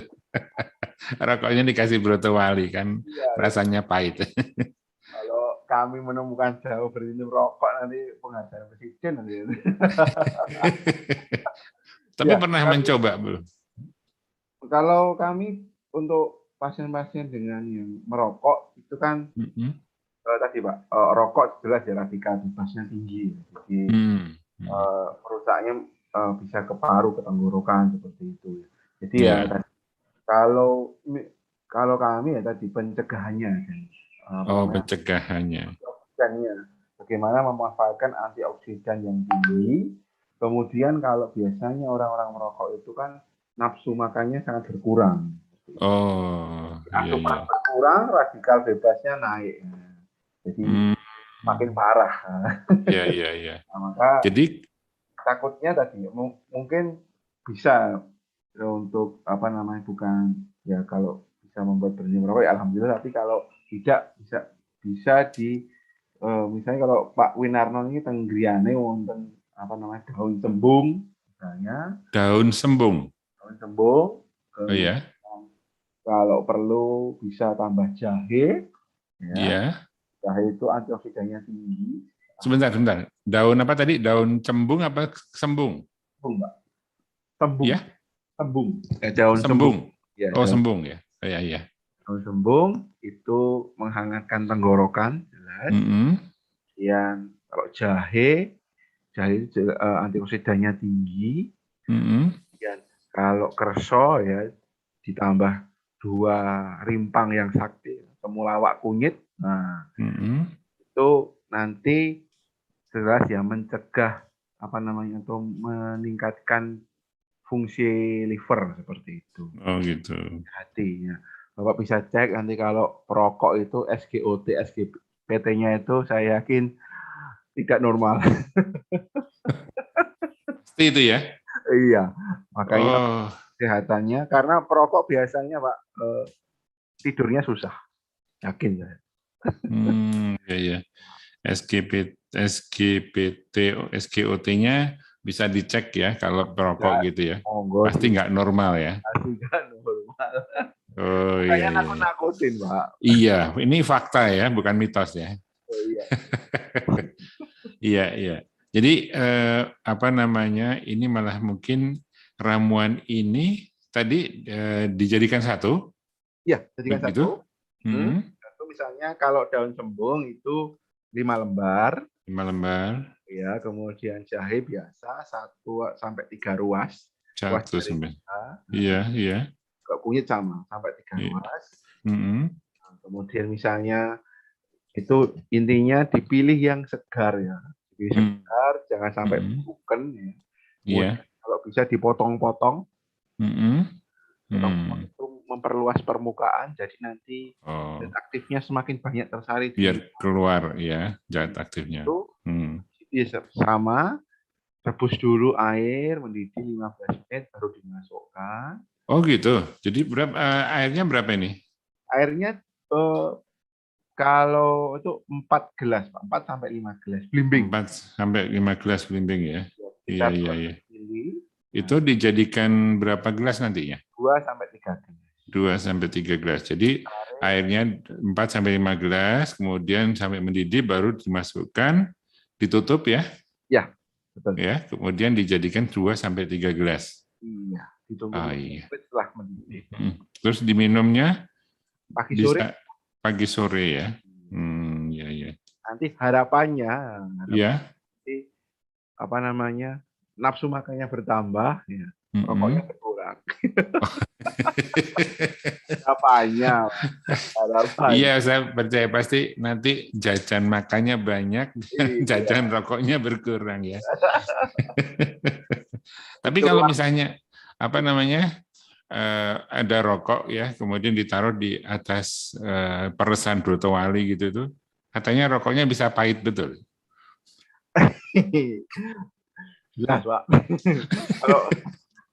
Rokoknya dikasih brotowali kan Iya. rasanya pahit. Kalau kami menemukan jauh berhenti merokok nanti penghargaan presiden nanti. Tapi Ya, pernah mencoba belum? Kalau kami untuk pasien-pasien dengan yang merokok itu kan tadi Pak, rokok jelas ya radikal bebasnya tinggi. Jadi merusaknya bisa ke paru, ke tenggorokan seperti itu. Jadi ya tadi, kalau kami ya tadi pencegahannya. Pencegahannya. Bagaimana memanfaatkan antioksidan yang tinggi. Kemudian kalau biasanya orang-orang merokok itu kan nafsu makannya sangat berkurang. Oh, iya, iya. Berkurang, radikal bebasnya naik. Jadi makin parah. Iya, iya, iya. Nah, maka jadi takutnya tadi mungkin bisa untuk apa namanya bukan ya kalau bisa membuat berhenti merokok ya alhamdulillah, tapi kalau tidak bisa di misalnya kalau Pak Winarno ini tenggriane wonten apa namanya daun sembung misalnya. Daun sembung. Daun sembung. Oh ya. Kalau perlu bisa tambah jahe. Ya. Iya. Jahe itu antioksidannya tinggi. Sebentar. Daun apa tadi? Daun cembung apa sembung? Sembung, Mbak. Sembung. Ya? Sembung. Ya, daun sembung. Ya, oh, sembung ya. Oh, iya. Daun sembung itu menghangatkan tenggorokan, jelas. Yang kalau jahe itu antioksidannya tinggi. Dan kalau kerso ya ditambah 2 rimpang yang sakti, temulawak kunyit. Nah, itu nanti jelas ya mencegah apa namanya atau meningkatkan fungsi liver seperti itu. Oh gitu. Hatinya. Bapak bisa cek nanti kalau perokok itu SGOT, SGPT-nya itu saya yakin tidak normal. Seperti itu ya? Iya, makanya kesehatannya karena perokok biasanya Pak tidurnya susah, yakin saya. Iya. SGOT-nya bisa dicek ya kalau perokok gitu ya. Pasti nggak normal ya. Pasti nggak normal. Oh iya. Saya nakut-nakutin Pak. Iya, ini fakta ya, bukan mitos ya. Oh, Iya. iya. Iya. Jadi apa namanya? Ini malah mungkin ramuan ini tadi dijadikan satu. Iya, jadikan satu. Satu misalnya kalau daun sembung itu 5 lembar. 5 lembar. Ya, kemudian jahe biasa 1 sampai 3 ruas. 1 sampai. Iya. kunyit sama sampai 3 Iya. ruas. Mm-mm. Kemudian misalnya itu intinya dipilih yang segar ya. Dipilih segar, jangan sampai bukan ya. Iya. Kemudian kalau bisa dipotong-potong, Mm-mm. potong-potong itu memperluas permukaan, jadi nanti Oh, zat aktifnya semakin banyak tersari biar di keluar ya zat aktifnya. itu. Hmm. Sama, rebus dulu air mendidih 15 menit baru dimasukkan. Oh gitu. Jadi airnya berapa ini? Airnya kalau itu 4 gelas, Pak. 4 sampai 5 gelas blimbing. 4 sampai 5 gelas blimbing ya. Iya, iya, iya. Mili, Itu dijadikan berapa gelas nantinya? 2 sampai 3 gelas. 2 sampai 3 gelas. Jadi airnya 4 sampai 5 gelas, kemudian sampai mendidih baru dimasukkan, ditutup ya. Ya, betul. Ya, kemudian dijadikan 2 sampai 3 gelas. Iya, ditunggu Iya. setelah mendidih. Terus diminumnya Pagi sore. bisa pagi sore ya. Ya, ya. Nanti harapannya Ya. apa namanya? Nafsu makannya bertambah ya. Rokoknya berkurang. Harapannya. Iya, saya percaya pasti nanti jajan makannya banyak, jajan rokoknya berkurang ya. Tapi kalau misalnya apa namanya ada rokok ya, kemudian ditaruh di atas peresan brotowali gitu tuh, katanya rokoknya bisa pahit betul. Jelas, Pak.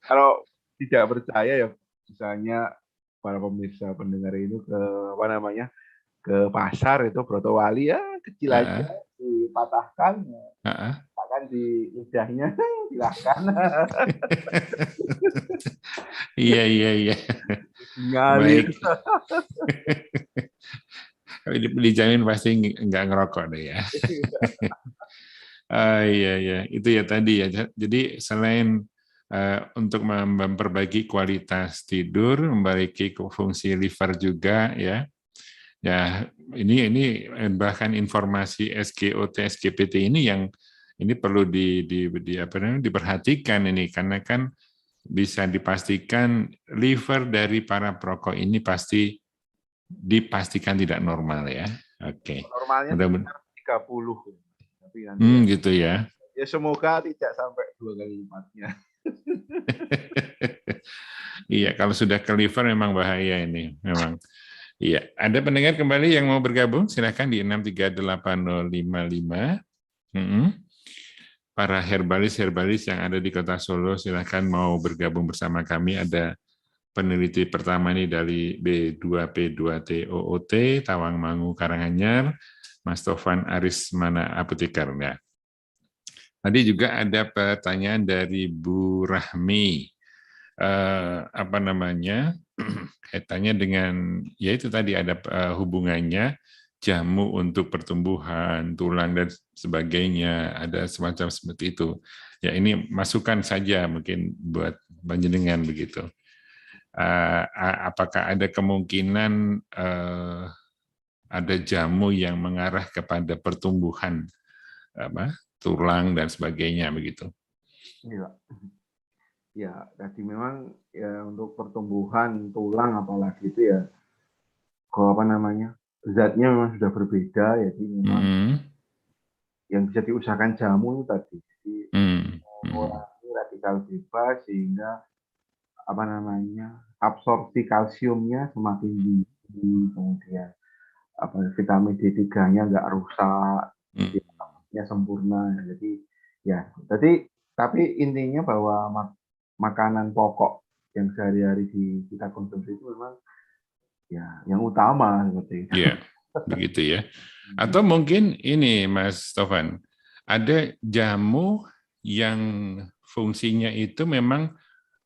kalau tidak percaya ya misalnya para pemirsa pendengar ini ke apa namanya ke pasar itu brotowali ya kecil aja dipatahkan, patahkan di lidahnya, silahkan. Iya. Ngalir. Baik. Dijamin pasti nggak ngerokok deh ya. Iya, itu ya tadi ya. Jadi selain untuk memperbaiki kualitas tidur, memperbaiki fungsi liver juga ya. Ya, ini bahkan informasi SGOT, SGPT ini yang ini perlu diperhatikan ini karena kan bisa dipastikan liver dari para perokok ini dipastikan tidak normal ya. Oke. Normalnya 30. Tapi gitu ya. Ya semoga tidak sampai 2 kali lipatnya. Iya, kalau sudah ke liver memang bahaya ini, memang. Iya, ada pendengar kembali yang mau bergabung, silakan di 6380555. Para herbalis yang ada di Kota Solo, silakan mau bergabung bersama kami. Ada peneliti pertama ini dari B2P2TOOT, Tawangmangu, Karanganyar, Mas Tovan Arismana Apotekar. Ya. Tadi juga ada pertanyaan dari Bu Rahmi, kaitannya dengan, ya itu tadi ada hubungannya jamu untuk pertumbuhan tulang dan sebagainya, ada semacam seperti itu. Ya ini masukan saja mungkin buat panjenengan begitu. Apakah ada kemungkinan ada jamu yang mengarah kepada pertumbuhan tulang dan sebagainya begitu? Iya. Ya, tadi memang ya untuk pertumbuhan tulang apalagi itu ya, zatnya memang sudah berbeda, jadi memang yang bisa diusahakan jamu itu tadi. Jadi orang ini radikal bebas sehingga absorpsi kalsiumnya semakin tinggi, kemudian vitamin D3-nya nggak rusak, ya sempurna. Jadi tapi intinya bahwa makanan pokok yang sehari-hari kita konsumsi itu memang ya yang utama seperti itu. Iya, begitu ya. Atau mungkin ini Mas Tovan, ada jamu yang fungsinya itu memang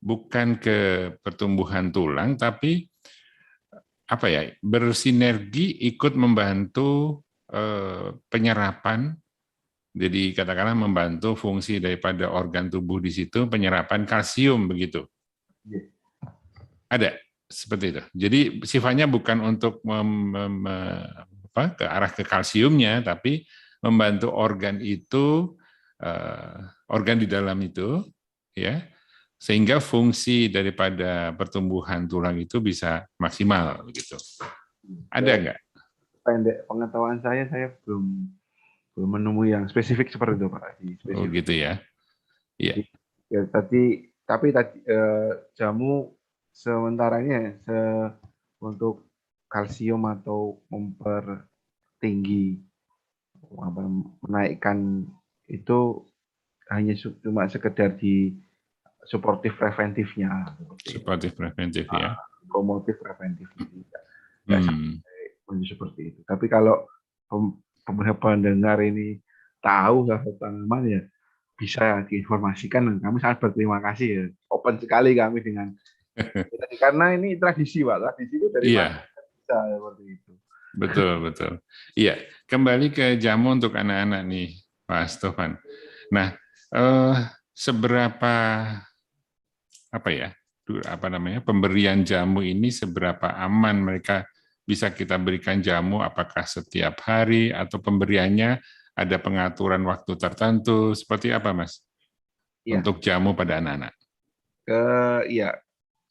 bukan ke pertumbuhan tulang, tapi bersinergi ikut membantu penyerapan. Jadi katakanlah membantu fungsi daripada organ tubuh di situ, penyerapan kalsium begitu. Ada seperti itu. Jadi sifatnya bukan untuk ke arah ke kalsiumnya, tapi membantu organ itu, organ di dalam itu, ya, sehingga fungsi daripada pertumbuhan tulang itu bisa maksimal gitu. Ada nggak? Pendek pengetahuan saya belum menemui yang spesifik seperti itu Pak. Oh gitu ya. Iya. Ya, tapi tadi jamu sementaranya untuk kalsium atau mempertinggi menaikkan itu hanya cuma sekedar di suportif preventifnya. Suportif preventif ya. Promotif preventifnya tidak seperti itu. Tapi kalau pendengar ini tahu tanaman ya bisa diinformasikan dan kami sangat berterima kasih ya. Open sekali kami dengan karena ini tradisi Pak. Tradisi itu dari mana bisa seperti itu. Betul. Iya, kembali ke jamu untuk anak-anak nih, Pak Stofan. Nah, seberapa pemberian jamu ini seberapa aman mereka bisa kita berikan jamu? Apakah setiap hari atau pemberiannya ada pengaturan waktu tertentu? Seperti apa, Mas? Ya. Untuk jamu pada anak-anak? Iya,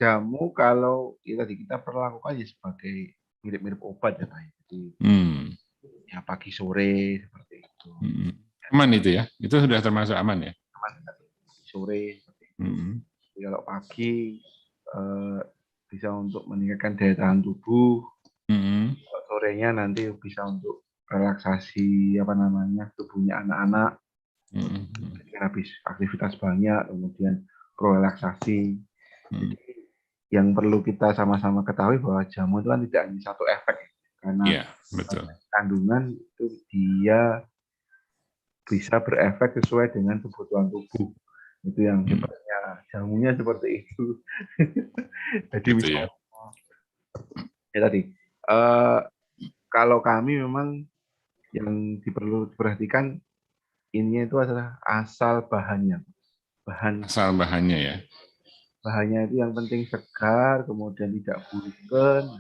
jamu kalau kita perlakukan ya sebagai mirip-mirip obat ya Pak. Jadi ya pagi sore seperti itu. Aman itu ya? Itu sudah termasuk aman ya? Aman, sore seperti itu. Jadi kalau pagi bisa untuk meningkatkan daya tahan tubuh. Sorenya nanti bisa untuk relaksasi tubuhnya anak-anak. Jadi habis aktivitas banyak, kemudian relaksasi. Jadi yang perlu kita sama-sama ketahui bahwa jamu itu kan tidak hanya satu efek, karena betul. Kandungan itu dia bisa berefek sesuai dengan kebutuhan tubuh. Itu yang sebenarnya jamunya seperti itu. Jadi misalnya, kalau kami memang yang perlu diperhatikan ini itu adalah asal bahannya. Asal bahannya ya. Bahannya itu yang penting segar, kemudian tidak burukan.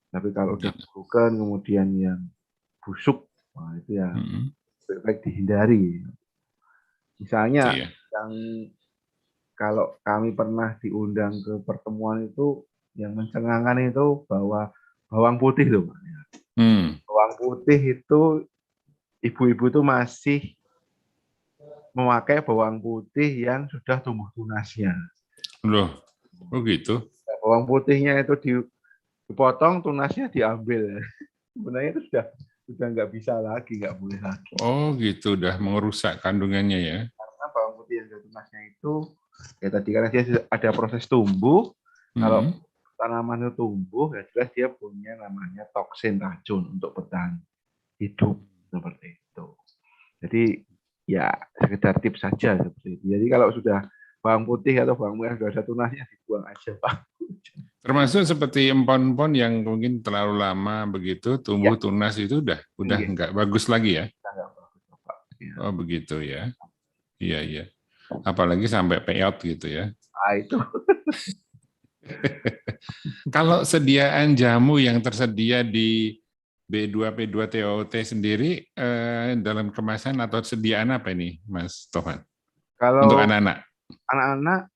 Tapi kalau udah burukan, kemudian yang busuk, nah itu ya baik dihindari. Misalnya yang kalau kami pernah diundang ke pertemuan itu, yang mencengangkan itu bahwa bawang putih loh, Pak. Bawang putih itu ibu-ibu itu masih memakai bawang putih yang sudah tumbuh tunasnya. Loh, begitu? Bawang putihnya itu dipotong, tunasnya diambil. Sebenarnya itu sudah nggak bisa lagi, nggak boleh lagi. Oh gitu, udah merusak kandungannya ya? Karena bawang putih yang sudah tunasnya itu, ya tadi karena dia ada proses tumbuh, kalau tanaman itu tumbuh, ya jelas dia punya namanya toksin racun untuk bertahan hidup seperti itu. Jadi ya sekedar tips saja seperti itu. Jadi kalau sudah bawang putih atau bawang merah sudah ada tunasnya dibuang aja Pak. Termasuk seperti empon-empon yang mungkin terlalu lama begitu tumbuh tunas itu udah nggak bagus lagi ya? Oh begitu ya. Iya. Apalagi sampai peot gitu ya. Itu. Kalau sediaan jamu yang tersedia di B2 TOT sendiri dalam kemasan atau sediaan apa ini, Mas Tovan? Kalau untuk anak-anak? Anak-anak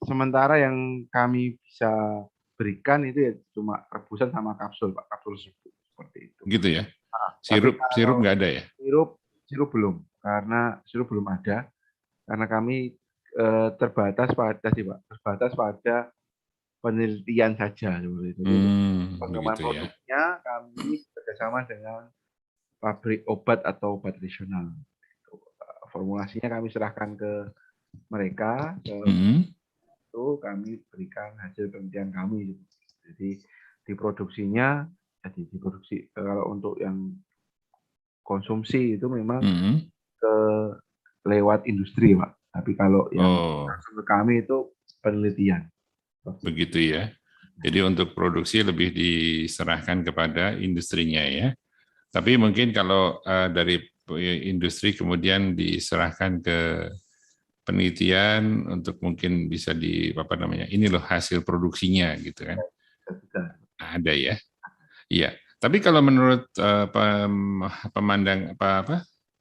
sementara yang kami bisa berikan itu ya cuma rebusan sama kapsul, Pak, kapsul seperti itu. Gitu ya. Sirup nggak ada ya? Sirup belum, karena sirup belum ada, karena kami terbatas pada penelitian saja seperti itu. Pengembangan produknya kami bekerjasama dengan pabrik obat atau obat tradisional. Formulasinya kami serahkan ke mereka, itu kami berikan hasil penelitian kami. Jadi diproduksinya, kalau untuk yang konsumsi itu memang lewat industri, Pak. Tapi kalau yang ke kami itu penelitian. Begitu ya. Jadi untuk produksi lebih diserahkan kepada industrinya ya. Tapi mungkin kalau dari industri kemudian diserahkan ke penelitian untuk mungkin bisa ini loh hasil produksinya gitu kan. Ada ya. Iya. Tapi kalau menurut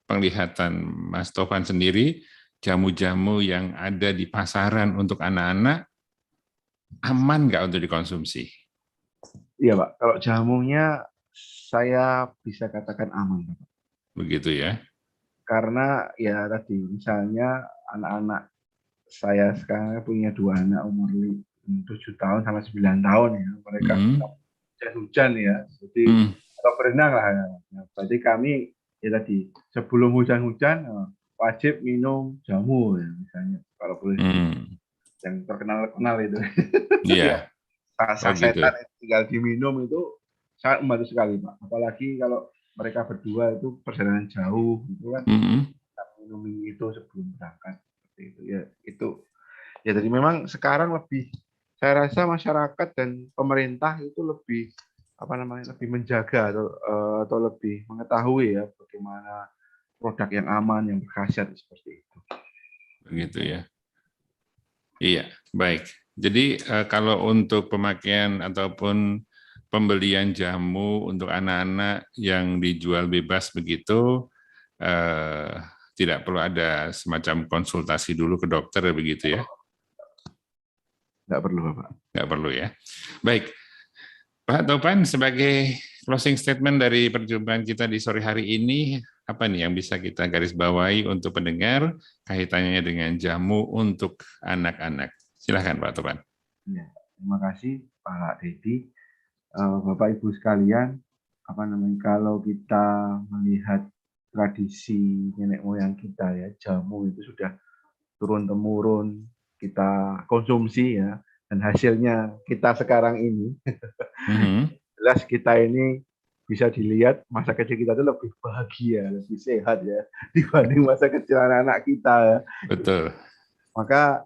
penglihatan Mas Tovan sendiri, jamu-jamu yang ada di pasaran untuk anak-anak aman nggak untuk dikonsumsi? Iya, Pak. Kalau jamunya saya bisa katakan aman, Pak. Begitu ya? Karena ya tadi misalnya anak-anak saya sekarang punya 2 anak umur 7 tahun sama 9 tahun ya. Mereka hujan-hujan ya. Jadi atau berenang lah ya. Berarti kami ya tadi sebelum hujan-hujan wajib minum jamu ya misalnya kalau boleh yang terkenal itu. Iya. Sasetan tinggal diminum itu sangat membantu sekali, Pak. Apalagi kalau mereka berdua itu perjalanan jauh itu kan minum itu sebelum berangkat seperti itu ya. Itu ya, jadi memang sekarang lebih saya rasa masyarakat dan pemerintah itu lebih lebih menjaga atau lebih mengetahui ya bagaimana produk yang aman yang berkhasiat seperti itu. Begitu ya. Iya, baik. Jadi kalau untuk pemakaian ataupun pembelian jamu untuk anak-anak yang dijual bebas begitu, tidak perlu ada semacam konsultasi dulu ke dokter begitu ya? Nggak perlu, Bapak. Nggak perlu ya. Baik, Pak Topan, sebagai closing statement dari perjumpaan kita di sore hari ini, apa nih yang bisa kita garis bawahi untuk pendengar kaitannya dengan jamu untuk anak-anak? Silakan Pak Topan. Ya, terima kasih Pak Dedi. Bapak Ibu sekalian, kalau kita melihat tradisi nenek moyang kita ya, jamu itu sudah turun-temurun kita konsumsi ya, dan hasilnya kita sekarang ini, jelas kita ini bisa dilihat masa kecil kita itu lebih bahagia, lebih sehat ya, dibanding masa kecil anak-anak kita ya. Betul. Maka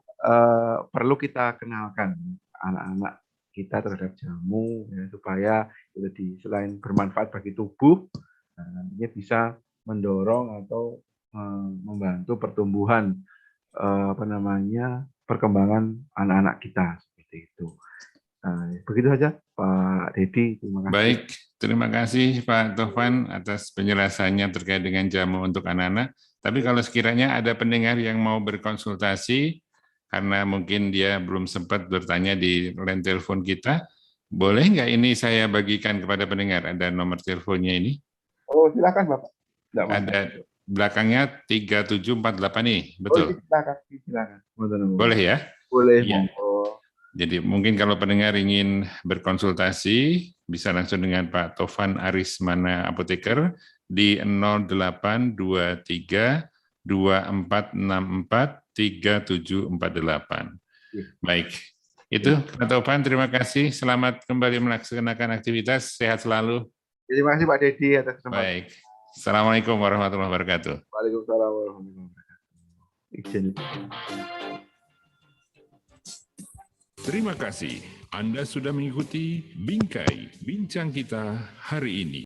perlu kita kenalkan anak-anak kita terhadap jamu ya, supaya jadi selain bermanfaat bagi tubuh, nantinya bisa mendorong atau membantu pertumbuhan perkembangan anak-anak kita seperti itu. Begitu saja Pak Dedi, terima kasih. Baik, terima kasih Pak Tovan atas penjelasannya terkait dengan jamu untuk anak-anak. Tapi kalau sekiranya ada pendengar yang mau berkonsultasi, karena mungkin dia belum sempat bertanya di line telepon kita, boleh nggak ini saya bagikan kepada pendengar? Ada nomor teleponnya ini? Oh, silakan Bapak. Ada belakangnya 3748 nih, betul? Oh, silakan. Boleh ya? Boleh. Ya. Jadi mungkin kalau pendengar ingin berkonsultasi, bisa langsung dengan Pak Tovan Arismana Apoteker di 0823 2464 3748. Baik, itu Pak Tovan, terima kasih. Selamat kembali melaksanakan aktivitas, sehat selalu. Terima kasih Pak Dedi atas kesempatan. Baik, Assalamualaikum warahmatullahi wabarakatuh. Waalaikumsalam warahmatullahi wabarakatuh. Terima kasih Anda sudah mengikuti Bingkai Bincang Kita hari ini.